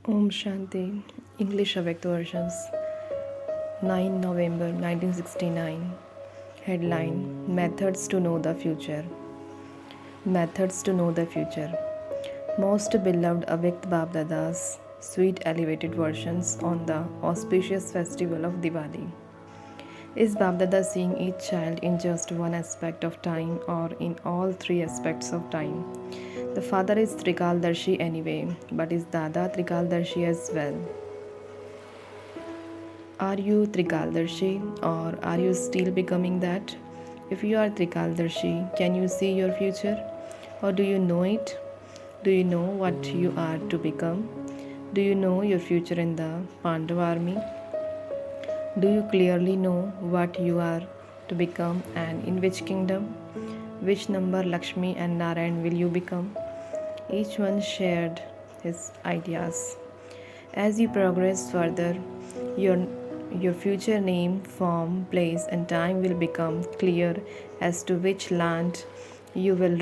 Om Shanti, English Avyakt versions, 9 November 1969. Headline Methods to Know the Future. Methods to Know the Future. Most beloved Avyakt Babdadas, sweet elevated versions on the auspicious festival of Diwali. Is Babdada seeing each child in just one aspect of time or in all three aspects of time? The father is Trikaldarshi anyway, but is Dada Trikaldarshi as well? Are you Trikaldarshi or are you still becoming that? If you are Trikaldarshi, can you see your future? Or do you know it? Do you know what you are to become? Do you know your future in the Pandav army? Do you clearly know what you are to become and in which kingdom? Which number Lakshmi and Narayan will you become? Each one shared his ideas. As you progress further, your future name, form, place, and time will become clear as to which land you will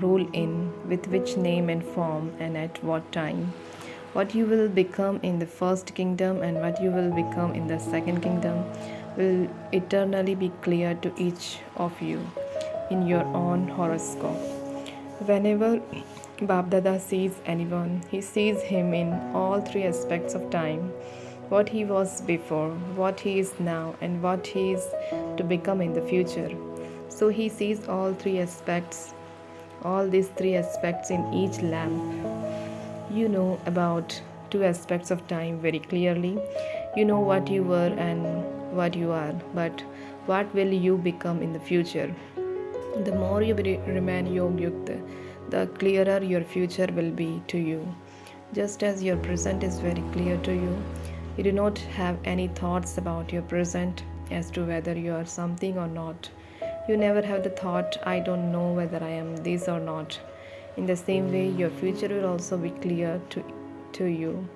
rule in, with which name and form, and at what time. What you will become in the first kingdom and what you will become in the second kingdom will eternally be clear to each of you in your own horoscope. Whenever Babdada sees anyone, he sees him in all three aspects of time: what he was before, what he is now, and what he is to become in the future. So he sees all these three aspects in each lamp. You know about two aspects of time very clearly. You know what you were and what you are, but what will you become in the future? The more you remain yogyukta, the clearer your future will be to you. Just as your present is very clear to you, you do not have any thoughts about your present as to whether you are something or not. You never have the thought, I don't know whether I am this or not. In the same way, your future will also be clear to you.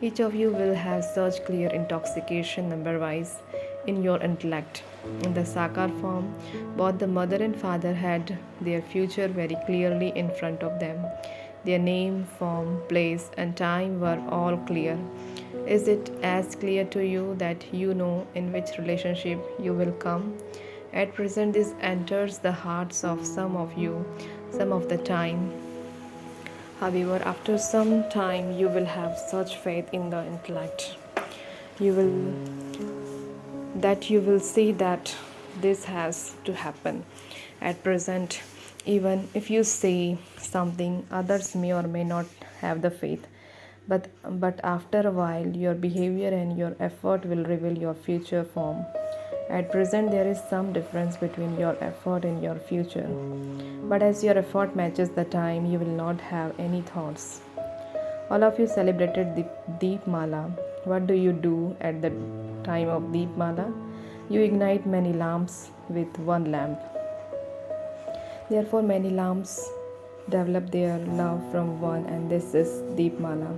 Each of you will have such clear intoxication number wise in your intellect. In the Sakar form, both the mother and father had their future very clearly in front of them. Their name, form, place, and time were all clear. Is it as clear to you that you know in which relationship you will come? At present, this enters the hearts of some of you some of the time. However, after some time, you will have such faith in the intellect. You will you will see that this has to happen. At present, even if you say something, others may or may not have the faith. But after a while, your behavior and your effort will reveal your future form. At present, there is some difference between your effort and your future. But as your effort matches the time, you will not have any thoughts. All of you celebrated the Deep Mala. What do you do at the time of Deep Mala? You ignite many lamps with one lamp. Therefore, many lamps develop their love from one, and this is Deep Mala.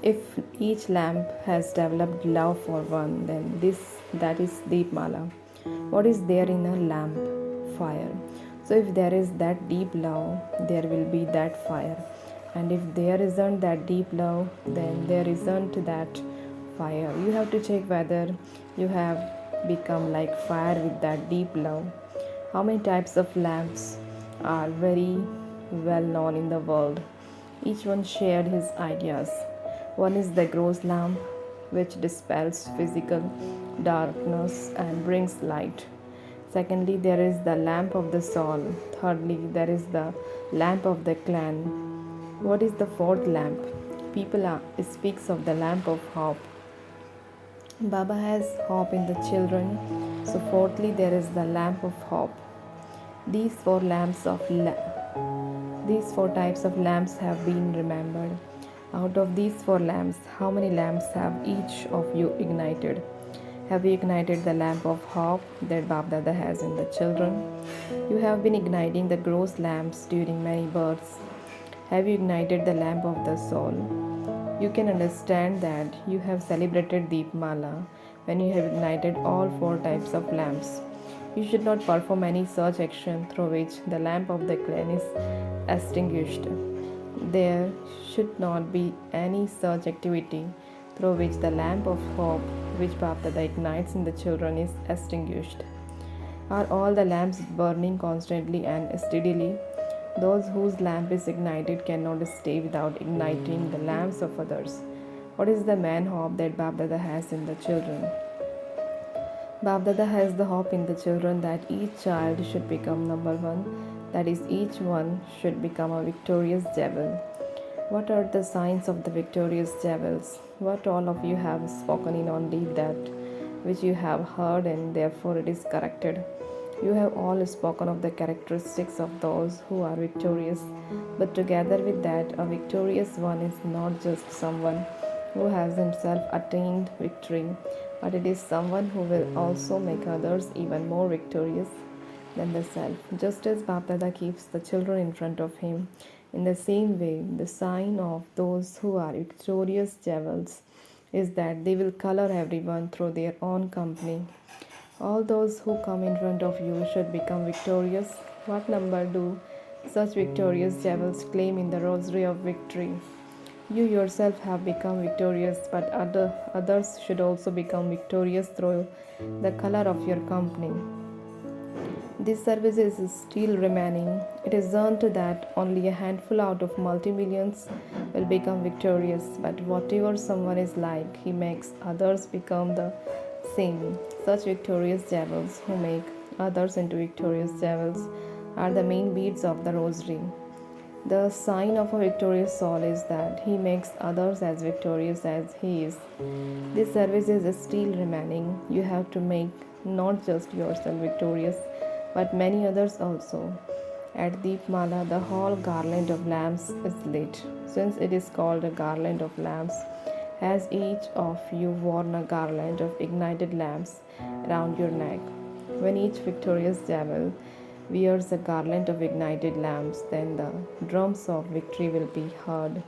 If each lamp has developed love for one, then that is Deep Mala. What is there in a lamp? Fire. So if there is that deep love, there will be that fire. And if there isn't that deep love, then there isn't that fire. You have to check whether you have become like fire with that deep love. How many types of lamps are very well known in the world? Each one shared his ideas. One is the gross lamp, which dispels physical darkness and brings light. Secondly, there is the lamp of the soul. Thirdly, there is the lamp of the clan. What is the fourth lamp? Speaks of the lamp of hope. Baba has hope in the children. So fourthly, there is the lamp of hope. These four types of lamps have been remembered. Out of these four lamps, how many lamps have each of you ignited? Have you ignited the lamp of hope that Babdada has in the children? You have been igniting the gross lamps during many births. Have you ignited the lamp of the soul? You can understand that you have celebrated Deep Mala when you have ignited all four types of lamps. You should not perform any such action through which the lamp of the clan is extinguished. There should not be any such activity through which the lamp of hope which Baptada ignites in the children is extinguished. Are all the lamps burning constantly and steadily? Those whose lamp is ignited cannot stay without igniting the lamps of others. What is the main hope that Bapdada has in the children? Bapdada has the hope in the children that each child should become number one, that is, each one should become a victorious devil. What are the signs of the victorious devils? What all of you have spoken in only that which you have heard, and therefore it is corrected. You have all spoken of the characteristics of those who are victorious, but together with that, a victorious one is not just someone who has himself attained victory, but it is someone who will also make others even more victorious than the self. Just as Bapdada keeps the children in front of him, in the same way, the sign of those who are victorious devils is that they will color everyone through their own company. All those who come in front of you should become victorious. What number do such victorious devils claim in the rosary of victory? You yourself have become victorious, but others should also become victorious through the color of your company. This service is still remaining. It is earned that only a handful out of multi-millions will become victorious, but whatever someone is like, he makes others become the same. Such victorious devils who make others into victorious devils are the main beads of the rosary. The sign of a victorious soul is that he makes others as victorious as he is. This service is still remaining. You have to make not just yourself victorious, but many others also. At Deepmala, the whole garland of lamps is lit. Since it is called a garland of lamps, has each of you worn a garland of ignited lamps around your neck? When each victorious devil wears a garland of ignited lamps, then the drums of victory will be heard.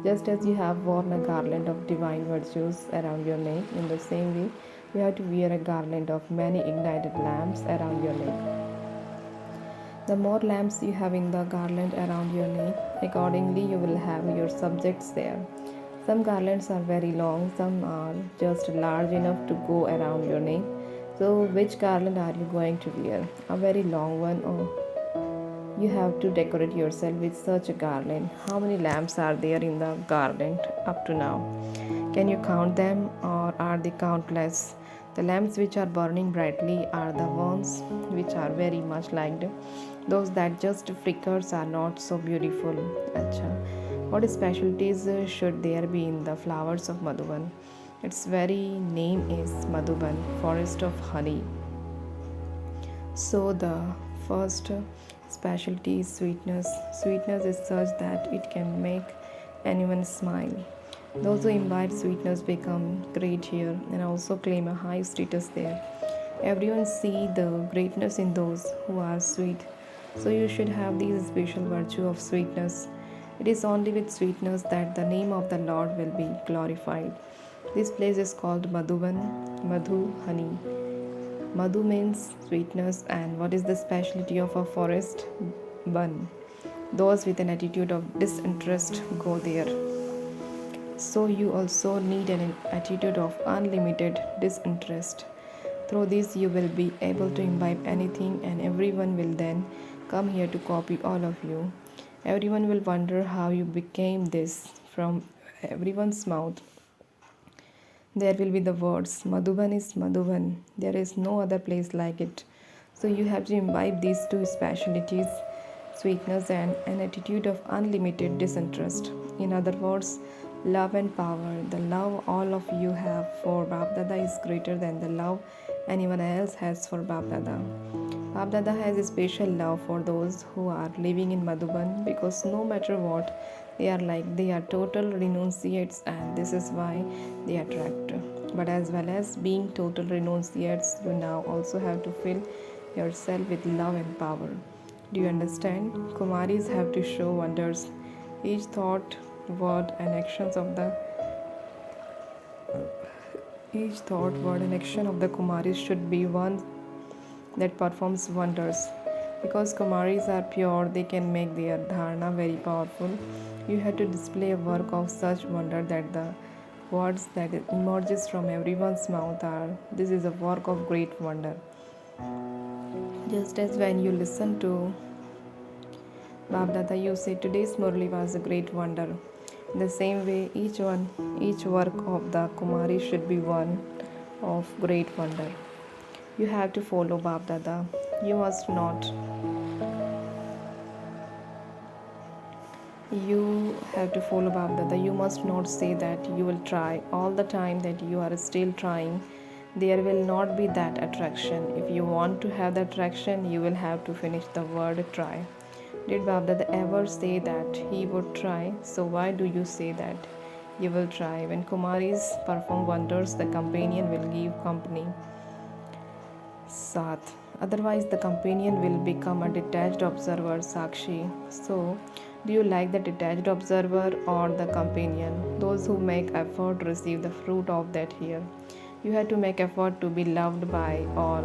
Just as you have worn a garland of divine virtues around your neck, in the same way, you have to wear a garland of many ignited lamps around your neck. The more lamps you have in the garland around your neck, accordingly you will have your subjects there. Some garlands are very long, some are just large enough to go around your neck. So, which garland are you going to wear? A very long one, or you have to decorate yourself with such a garland? How many lamps are there in the garland up to now? Can you count them, or are they countless? The lamps which are burning brightly are the ones which are very much liked. Those that just flickers are not so beautiful. Acha. What specialties should there be in the flowers of Madhuban? Its very name is Madhuban, forest of honey. So the first specialty is sweetness. Sweetness is such that it can make anyone smile. Those who imbibe sweetness become great here and also claim a high status there. Everyone see the greatness in those who are sweet. So you should have this special virtue of sweetness. It is only with sweetness that the name of the Lord will be glorified. This place is called Madhuban, Madhu, honey. Madhu means sweetness, and what is the specialty of a forest? Ban. Those with an attitude of disinterest go there. So you also need an attitude of unlimited disinterest. Through this, you will be able to imbibe anything, and everyone will then come here to copy all of you. Everyone will wonder how you became this from everyone's mouth. There will be the words, Madhuban is Madhuban. There is no other place like it. So you have to imbibe these two specialities, sweetness and an attitude of unlimited disinterest. In other words, love and power. The love all of you have for Bapdada is greater than the love anyone else has for Bapdada. Bapdada has a special love for those who are living in Madhuban because no matter what they are like, they are total renunciates, and this is why they attract. But as well as being total renunciates, you now also have to fill yourself with love and power. Do you understand? Kumaris have to show wonders. Each thought, word, and actions of the each thought, word, and action of the Kumaris should be one that performs wonders. Because Kumaris are pure, they can make their dharana very powerful. You have to display a work of such wonder that the words that emerges from everyone's mouth are, "This is a work of great wonder." Just as when you listen to Babdada, you say today's Murli was a great wonder. In the same way, each work of the Kumari should be one of great wonder. You have to follow Babdada. You must not. You have to follow Babdada. You must not say that you will try all the time that you are still trying. There will not be that attraction. If you want to have the attraction, you will have to finish the word try. Did Babdada ever say that he would try? So why do you say that you will try? When Kumaris perform wonders, the companion will give company. Sath. Otherwise, the companion will become a detached observer, Sakshi. So, do you like the detached observer or the companion? Those who make effort receive the fruit of that here. You have to make effort to be loved by all.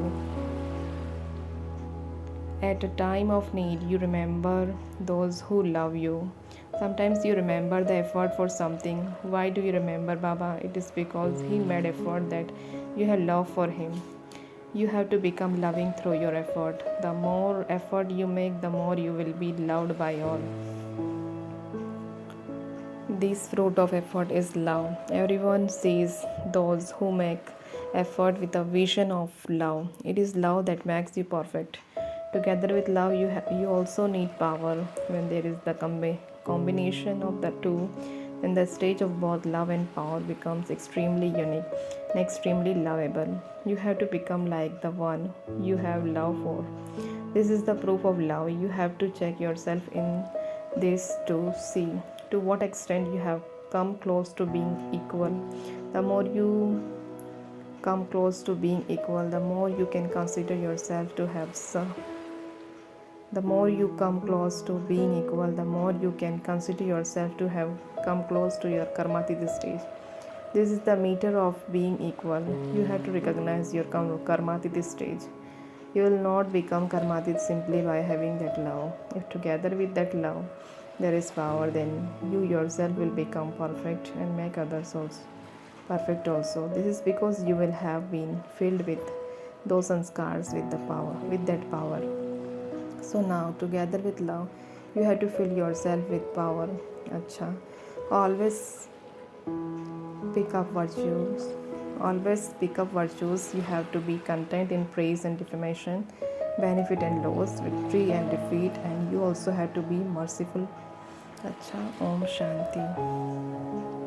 At a time of need, you remember those who love you. Sometimes you remember the effort for something. Why do you remember Baba? It is because he made effort that you have love for him. You have to become loving through your effort. The more effort you make, the more you will be loved by all. This fruit of effort is love. Everyone sees those who make effort with a vision of love. It is love that makes you perfect. Together with love, you also need power. When there is the combination of the two, then the stage of both love and power becomes extremely unique and extremely lovable. You have to become like the one you have love for. This is the proof of love. You have to check yourself in this to see to what extent you have come close to being equal. The more you come close to being equal, the more you can consider yourself to have the more you come close to being equal, the more you can consider yourself to have come close to your karmatiti stage. This is the meter of being equal. You have to recognize your karmatiti stage. You will not become karmatit simply by having that love. If together with that love there is power, then you yourself will become perfect and make others also perfect also. This is because you will have been filled with those sanskars with that power. So now, together with love, you have to fill yourself with power. Acha. Always pick up virtues. Always pick up virtues. You have to be content in praise and defamation, benefit and loss, victory and defeat, and you also have to be merciful. Acha. Om Shanti.